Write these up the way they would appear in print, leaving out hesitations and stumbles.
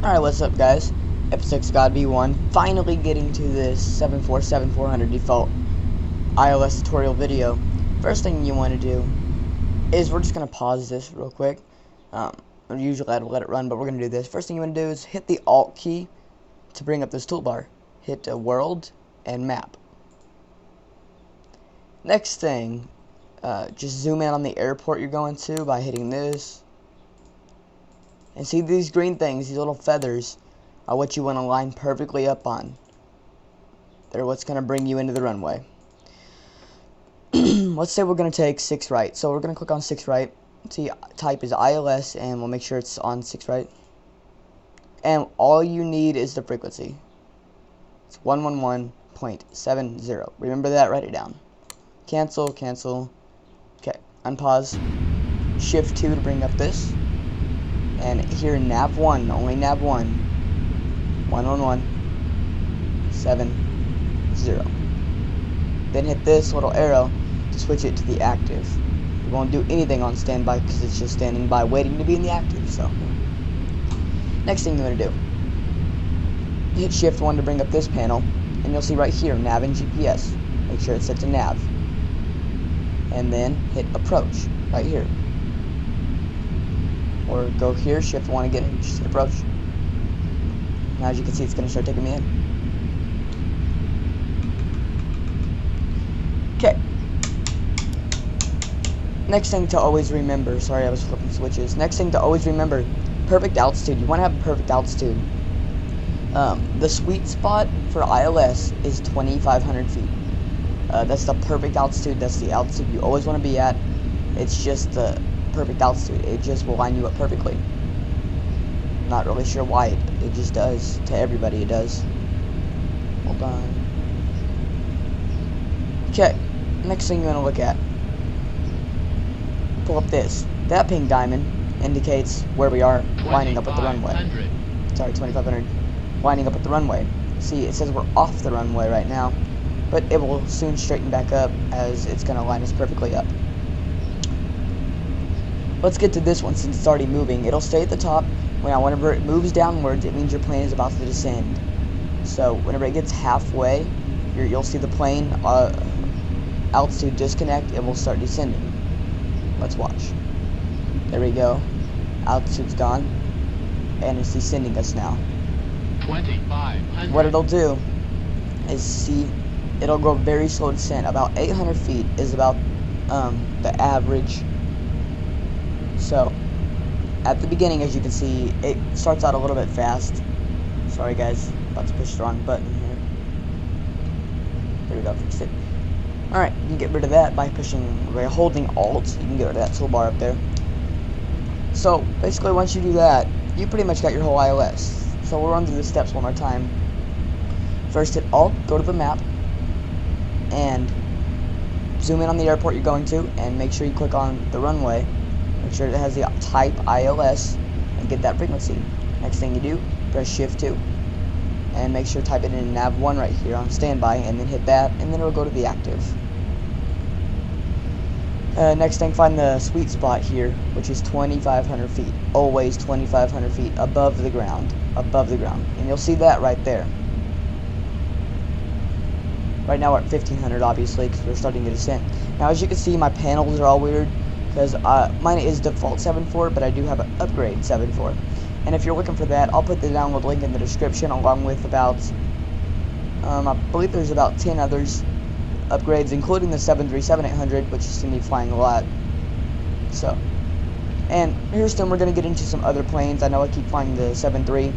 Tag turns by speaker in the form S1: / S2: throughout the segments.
S1: Alright, what's up guys? Episode God B1, finally getting to this 747-400 default ILS tutorial video. First thing you want to do is we're just going to pause this real quick. Usually I'd let it run, but we're going to do this. First thing you want to do is hit the Alt key to bring up this toolbar. Hit World and Map. Next thing, just zoom in on the airport you're going to by hitting this. And see these green things, these little feathers, are what you want to line perfectly up on. They're what's going to bring you into the runway. Let's say we're going to take 6 right. So we're going to click on 6 right. See, type is ILS, and we'll make sure it's on 6 right. And all you need is the frequency. It's 111.70. Remember that, write it down. Cancel, cancel. Okay, unpause. Shift 2 to bring up this. And here nav 1, only nav 1, 111.70. Then hit this little arrow to switch it to the active. You won't do anything on standby because it's just standing by waiting to be in the active. So, next thing you want to do, hit shift 1 to bring up this panel, and you'll see right here nav and GPS. Make sure it's set to nav. And then hit approach right here. Or go here, shift 1 again, just hit approach. Now as you can see, it's going to start taking me in. Okay. Next thing to always remember, sorry I was flipping switches. Next thing to always remember, perfect altitude. You want to have a perfect altitude. The sweet spot for ILS is 2,500 feet. That's the perfect altitude. That's the altitude you always want to be at. It's just the perfect altitude. It just will line you up perfectly. Not really sure why it just does. To everybody it does. Hold on. Okay, next thing you want to look at. Pull up this. That pink diamond indicates where we are lining up with the runway. Sorry, 2,500. Lining up with the runway. See, it says we're off the runway right now, but it will soon straighten back up as it's going to line us perfectly up. Let's get to this one since it's already moving. It'll stay at the top. Whenever it moves downwards, it means your plane is about to descend. So whenever it gets halfway, you'll see the plane altitude disconnect. It will start descending. Let's watch. There we go. Altitude's gone, and it's descending us now.
S2: 2,500.
S1: What it'll do is see, it'll go very slow descent. About 800 feet is about the average. So, at the beginning, as you can see, it starts out a little bit fast. Sorry guys, about to push the wrong button here. There we go, fixed it. Alright, you can get rid of that by holding Alt. You can get rid of that toolbar up there. So, basically once you do that, you pretty much got your whole ILS. So we'll run through the steps one more time. First hit Alt, go to the map, and zoom in on the airport you're going to, and make sure you click on the runway. Make sure it has the type ILS and get that frequency. Next thing you do, press shift 2 and make sure to type it in nav 1 right here on standby, and then hit that, and then it'll go to the active. Next thing, find the sweet spot here, which is 2,500 feet. Always 2,500 feet above the ground. Above the ground. And you'll see that right there. Right now we're at 1,500 obviously because we're starting to descend. Now as you can see, my panels are all weird because mine is default 7.4, but I do have an upgrade 7.4. And if you're looking for that, I'll put the download link in the description along with about, I believe there's about 10 others upgrades, including the 737-800, which is to me flying a lot. So, and here soon we're going to get into some other planes. I know I keep flying the 7.3.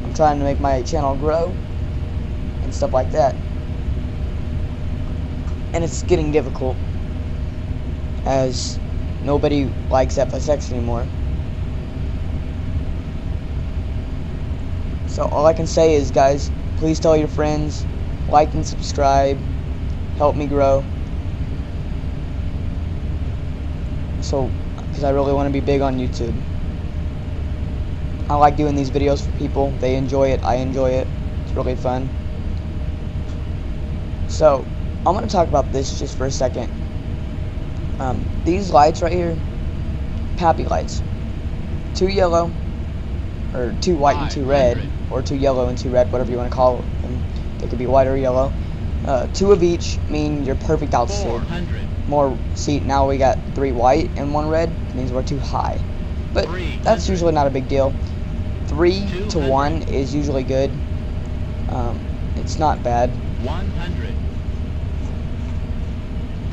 S1: I'm trying to make my channel grow and stuff like that. And it's getting difficult as nobody likes FSX anymore. So all I can say is, guys, please tell your friends, like and subscribe, help me grow. So, because I really want to be big on YouTube. I like doing these videos for people. They enjoy it. I enjoy it. It's really fun. So, I'm going to talk about this just for a second. These lights right here, happy lights. 2 yellow, or 2 white and 2 red, or 2 yellow and 2 red, whatever you want to call them. They could be white or yellow. 2 of each mean you're perfect altitude.
S2: 400.
S1: More, see, now we got 3 white and 1 red, means we're too high. But that's usually not a big deal. 3 to 1 is usually good. It's not bad.
S2: 100.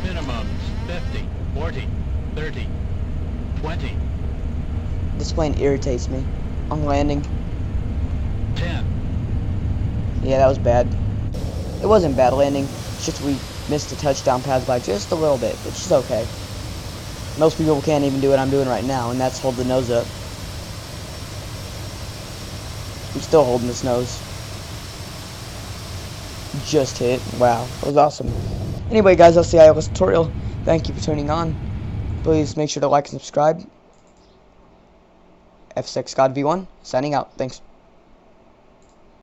S2: Minimums 50, 40, 30, 20,
S1: This plane irritates me. On landing.
S2: 10.
S1: Yeah, that was bad. It wasn't bad landing. It's just we missed the touchdown pads by just a little bit, which is okay. Most people can't even do what I'm doing right now, and that's hold the nose up. I'm still holding this nose. Just hit. Wow, that was awesome. Anyway, guys, that's the ILS tutorial. Thank you for tuning on. Please make sure to like and subscribe. F6 God V1, signing out. Thanks.